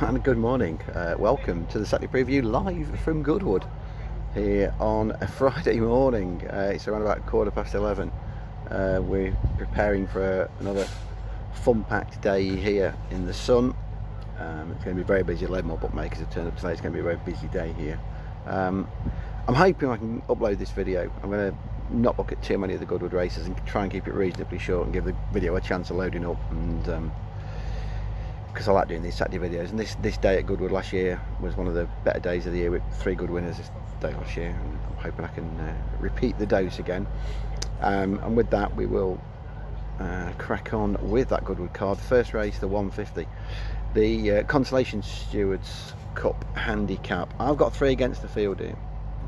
And good morning. Welcome to the Saturday preview live from Goodwood here on a Friday morning. It's around about 11:15. We're preparing for another fun-packed day here in the sun. It's going to be very busy. A load more bookmakers have turned up today. It's going to be a very busy day here. I'm hoping I can upload this video. I'm going to not look at too many of the Goodwood races and try and keep it reasonably short and give the video a chance of loading up, and because I like doing these Saturday videos. And this day at Goodwood last year was one of the better days of the year, with 3 good winners this day last year, and I'm hoping I can repeat the dose again. And with that, we will crack on with that Goodwood card. First race, the 150, the Consolation Stewards Cup handicap. I've got 3 against the field here.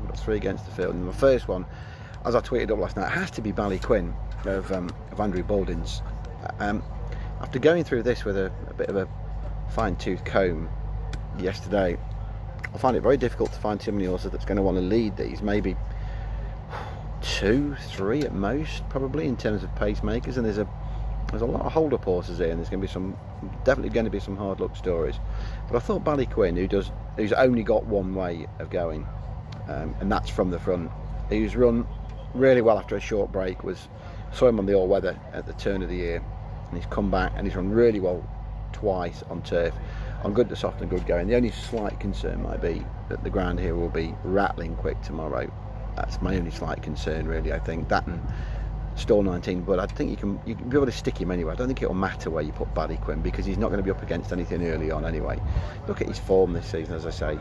I've got 3 against the field, and the first one, as I tweeted up last night, has to be Ballyquin of Andrew Baldwin's. After going through this with a bit of a fine-tooth comb yesterday, I find it very difficult to find too many horses that's going to want to lead these. Maybe 2, 3 at most, probably, in terms of pacemakers. And there's a lot of hold-up horses here, and there's going to be definitely going to be some hard luck stories. But I thought Ballyquin, who's only got one way of going, and that's from the front, who's run really well after a short break, saw him on the all-weather at the turn of the year, and he's come back and he's run really well twice on turf, on good to soft and good going. The only slight concern might be that the ground here will be rattling quick tomorrow. That's my only slight concern, really. I think that and stall 19, but I think you can be able to stick him anyway. I don't think it'll matter where you put Ballyquin, because he's not going to be up against anything early on anyway. Look at his form this season, as I say.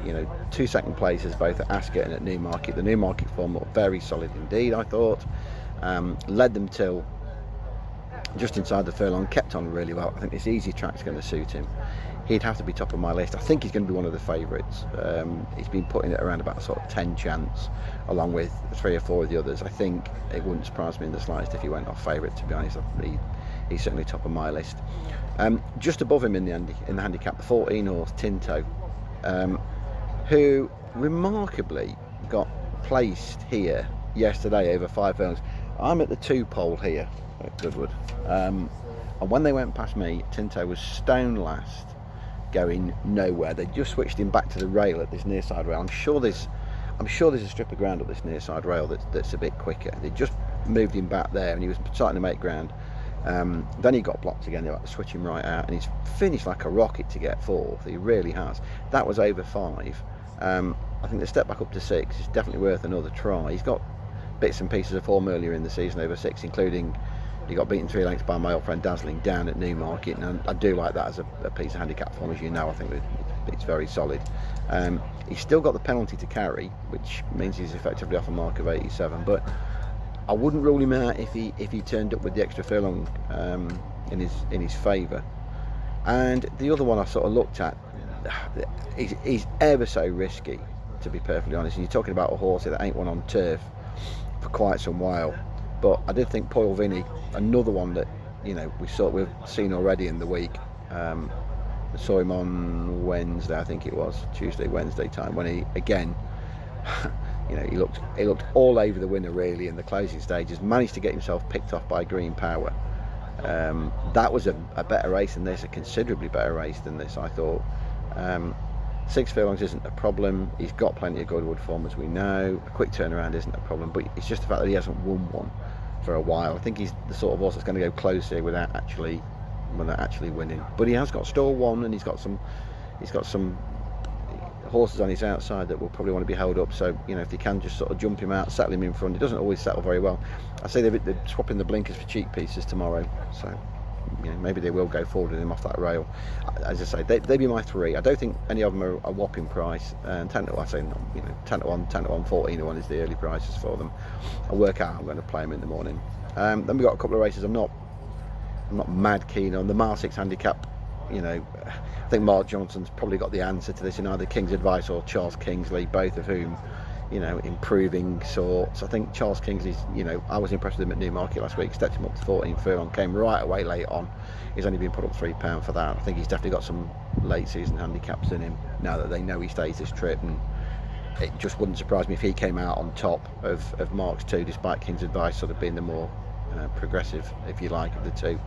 2 second places both at Ascot and at Newmarket. The Newmarket form looked very solid indeed, I thought. Led them till just inside the furlong, kept on really well. I think this easy track's going to suit him. He'd have to be top of my list. I think he's going to be one of the favourites. He's been putting it around about sort of 10 chance, along with 3 or 4 of the others. I think it wouldn't surprise me in the slightest if he went off favourite, to be honest. He's certainly top of my list. Just above him in the handicap, the 14 horse Tinto, who remarkably got placed here yesterday over 5 furlongs. I'm at the 2 pole here at Goodwood, and when they went past me, Tinto was stone last, going nowhere. They just switched him back to the rail at this near side rail. I'm sure there's a strip of ground up this near side rail that's a bit quicker. They just moved him back there, and he was starting to make ground. Then he got blocked again. They had to switch him right out, and he's finished like a rocket to get 4th. He really has. That was over 5. I think the step back up to 6 is definitely worth another try. He's got bits and pieces of form earlier in the season over 6, including he got beaten 3 lengths by my old friend Dazzling down at Newmarket, and I do like that as a piece of handicap form, as you know. I think it's very solid. He's still got the penalty to carry, which means he's effectively off a mark of 87, but I wouldn't rule him out if he turned up with the extra furlong in his favour. And the other one I sort of looked at, he's ever so risky, to be perfectly honest. And you're talking about a horse that ain't won on turf for quite some while. But I did think Poil Vinny, another one that we've seen already in the week. I saw him on Wednesday, I think it was Tuesday, Wednesday time, when he again, he looked all over the winner really in the closing stages. Managed to get himself picked off by Green Power. That was a better race than this, a considerably better race than this, I thought. 6 furlongs isn't a problem. He's got plenty of Goodwood form, as we know. A quick turnaround isn't a problem, but it's just the fact that he hasn't won one for a while. I think he's the sort of horse that's going to go close here without actually winning. But he has got stall 1, and he's got some horses on his outside that will probably want to be held up. So if they can just sort of jump him out, settle him in front. He doesn't always settle very well. I say they're swapping the blinkers for cheek pieces tomorrow, so maybe they will go forward with him off that rail. As I say, they'd be my 3. I don't think any of them are a whopping price. And 10 to 1, 10 to 1, 14 to 1 is the early prices for them. I'll work out how I'm going to play them in the morning. Then we've got a couple of races I'm not mad keen on. The mile 6 handicap, I think Mark Johnson's probably got the answer to this in either King's Advice or Charles Kingsley, both of whom improving sorts. I think Charles Kingsley's, I was impressed with him at Newmarket last week. Stepped him up to 14 furlong, came right away late on. He's only been put up £3 for that. I think he's definitely got some late season handicaps in him now that they know he stays this trip, and it just wouldn't surprise me if he came out on top of Mark's 2, despite King's Advice sort of being the more progressive, if you like, of the 2.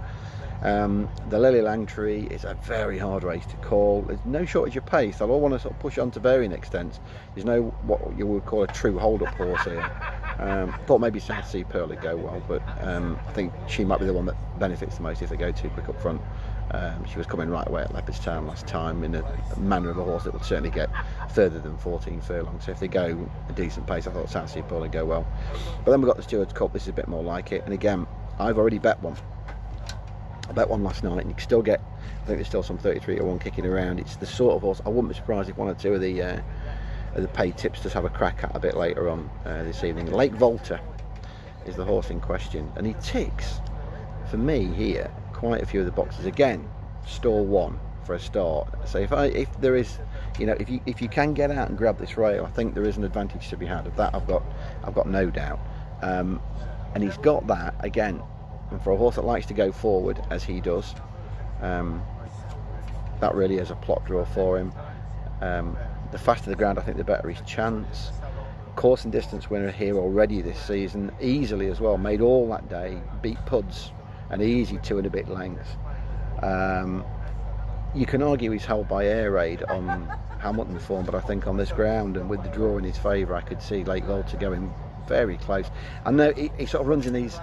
The Lily Langtree is a very hard race to call. There's no shortage of pace. They'll all want to sort of push on to varying extents. There's no what you would call a true hold-up horse here. Thought maybe South Sea Pearl would go well, but I think she might be the one that benefits the most if they go too quick up front. She was coming right away at Leopard's Town last time in a manner of a horse that would certainly get further than 14 furlongs. So if they go a decent pace, I thought South Sea Pearl would go well. But then we've got the Stewards Cup. This is a bit more like it. And again, I've already bet one. I bet one last night, and you can still get, I think there's still some 33-1 kicking around. It's the sort of horse I wouldn't be surprised if one or two of the paid tips just have a crack at a bit later on this evening. Lake Volta is the horse in question, and he ticks for me here quite a few of the boxes. Again, stall one for a start. So if there is, you know, if you can get out and grab this rail, I think there is an advantage to be had. Of that, I've got no doubt. And he's got that again. And for a horse that likes to go forward as he does, that really is a plot draw for him. The faster the ground, I think the better his chance. Course and distance winner here already this season, easily as well, made all that day, beat Puds, an easy 2 and a bit lengths. You can argue he's held by air raid on Hamilton form, but I think on this ground and with the draw in his favour, I could see Lake Volta going very close. I know he sort of runs in these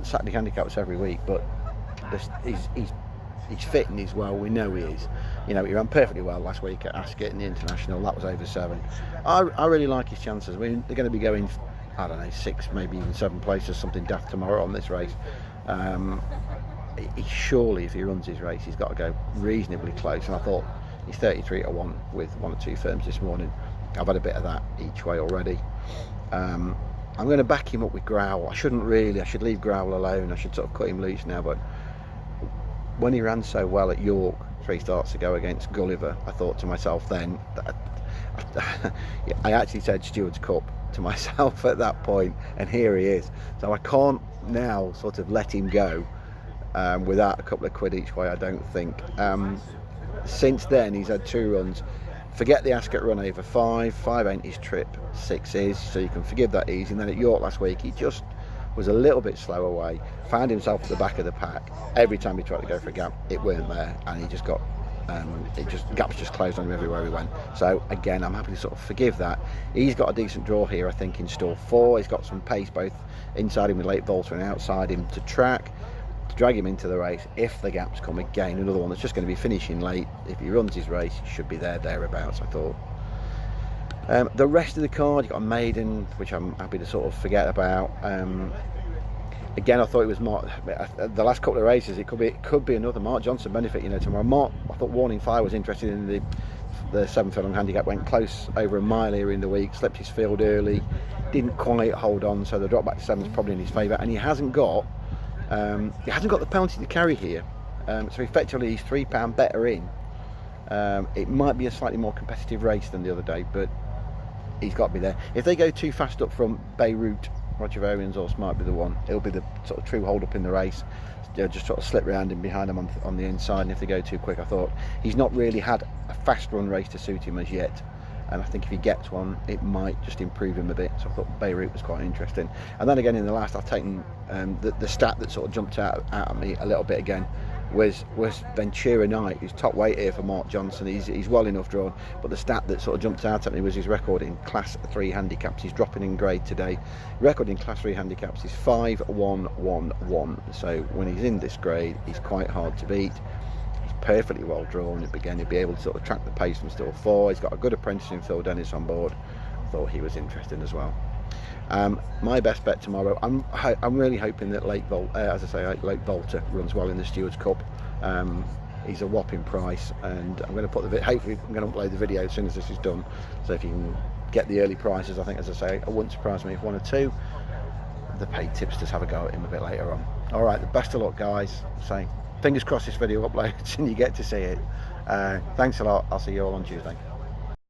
Saturday handicaps every week, but he's fit and he's well. We know he is. You know, he ran perfectly well last week at Ascot in the International. That was over 7. I really like his chances. I mean, they're going to be going, I don't know, 6, maybe even 7 places, something daft tomorrow on this race. He surely, if he runs his race, he's got to go reasonably close. And I thought he's 33-1 with 1 or 2 firms this morning. I've had a bit of that each way already. I'm going to back him up with Growl. I should leave Growl alone. I should sort of cut him loose now, but when he ran so well at York 3 starts ago against Gulliver, I thought to myself then, I actually said Stewards Cup to myself at that point, and here he is. So I can't now sort of let him go without a couple of quid each way, I don't think. Since then, he's had 2 runs. Forget the Ascot run over 5 ain't his trip, 6 is, so you can forgive that easy. And then at York last week, he just was a little bit slow away, found himself at the back of the pack. Every time he tried to go for a gap, it weren't there, and he just got gaps just closed on him everywhere he went. So again, I'm happy to sort of forgive that. He's got a decent draw here, I think, in stall 4. He's got some pace both inside him with Lake Volta and outside him to track, to drag him into the race if the gaps come again. Another one that's just going to be finishing late. If he runs his race, he should be thereabouts, I thought. The rest of the card, you've got a maiden, which I'm happy to sort of forget about. Again, I thought it was Mark. The last couple of races, it could be another Mark Johnson benefit. You know, tomorrow. I thought Warning Fire was interested in the 7 furlong handicap. Went close over a mile here in the week. Slipped his field early. Didn't quite hold on. So the drop back to 7 is probably in his favour. And he hasn't got the penalty to carry here. So effectively, he's £3 better in. It might be a slightly more competitive race than the other day, but he's got to be there. If they go too fast up front, Beirut, Roger Varian's horse might be the one. It'll be the sort of true hold up in the race. Just sort of slip round him behind him on the inside, and if they go too quick, I thought he's not really had a fast run race to suit him as yet. And I think if he gets one, it might just improve him a bit. So I thought Beirut was quite interesting. And then again in the last, I've taken the stat that sort of jumped out at me a little bit again was Ventura Knight, who's top weight here for Mark Johnson. He's well enough drawn, but the stat that sort of jumped out at me was his record in Class 3 handicaps. He's dropping in grade today. Record in Class 3 handicaps is 5-1-1-1. So when he's in this grade, he's quite hard to beat. He's perfectly well drawn. Again, he'll be able to sort of track the pace from stall 4. He's got a good apprentice in Phil Dennis on board. I thought he was interesting as well. My best bet tomorrow, I'm really hoping that Lake Volta runs well in the Stewards Cup. He's a whopping price, and I'm going to put hopefully I'm going to upload the video as soon as this is done. So if you can get the early prices, I think, as I say, it wouldn't surprise me if 1 or 2 the paid tipsters have a go at him a bit later on. All right, the best of luck, guys. So fingers crossed this video uploads and you get to see it. Thanks a lot. I'll see you all on Tuesday.